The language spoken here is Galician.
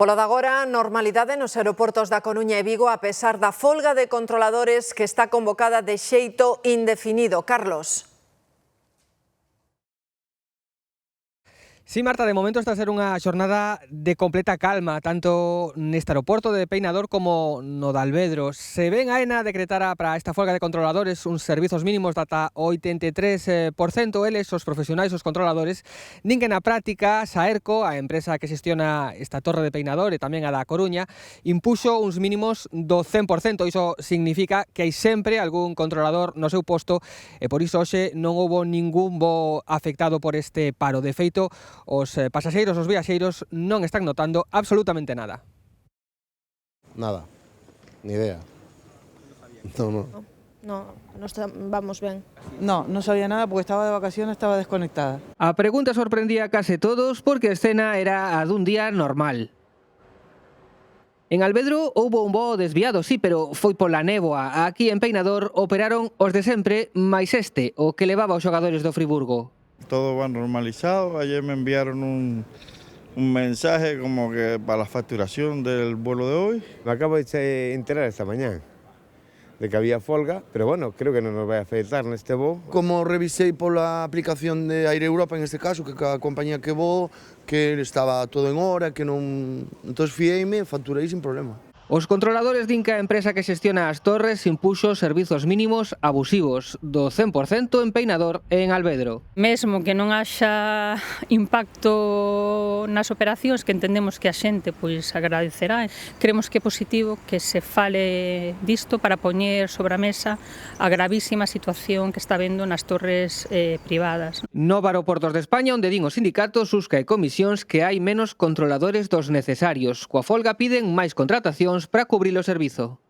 Polo de agora, normalidade nos aeroportos da Coruña e Vigo a pesar da folga de controladores que está convocada de xeito indefinido. Carlos. Sí, Marta, de momento está a ser unha xornada de completa calma, tanto neste aeroporto de Peinador como no de Alvedro. Se ven AENA decretara para esta folga de controladores uns servizos mínimos de ata 83%, eles, os profesionais, os controladores, din que na práctica Saerco, a empresa que xestiona esta torre de Peinador e tamén a da Coruña, impuxo uns mínimos do 100%. Iso significa que hai sempre algún controlador no seu posto e por iso hoxe non houbo ningún voo afectado por este paro. De feito, os pasaxeiros, os viaxeiros non están notando absolutamente nada. Nada, ni idea. No. No, vamos ben. No sabía nada porque estaba de vacaciones, estaba desconectada. A pregunta sorprendía a case todos porque a escena era a dun día normal. En Alvedro houbo un voo desviado, sí, pero foi pola néboa. Aquí en Peinador operaron os de sempre, máis este, o que levaba os xogadores do Friburgo. Todo va normalizado. Ayer me enviaron un mensaje como que para la facturación del vuelo de hoy. Me acabo de enterar esta mañana de que había folga, pero bueno, creo que non nos vai a afectar neste voo. Como revisei pola aplicación de Air Europa, en este caso, que a compañía que voo, que estaba todo en hora, que non... Entón fieime e facturei sin problema. Os controladores din que a empresa que xestiona as torres impuxo servizos mínimos abusivos do 100% en Peinador e en Alvedro. Mesmo que non haxa impacto nas operacións, que entendemos que a xente pois agradecerá, creemos que é positivo que se fale disto para poñer sobre a mesa a gravísima situación que está vendo nas torres privadas. Nova Aeroportos de España, onde din os sindicatos, Susca e comisións que hai menos controladores dos necesarios. Coa folga piden máis contratacións para cubrir o servizo.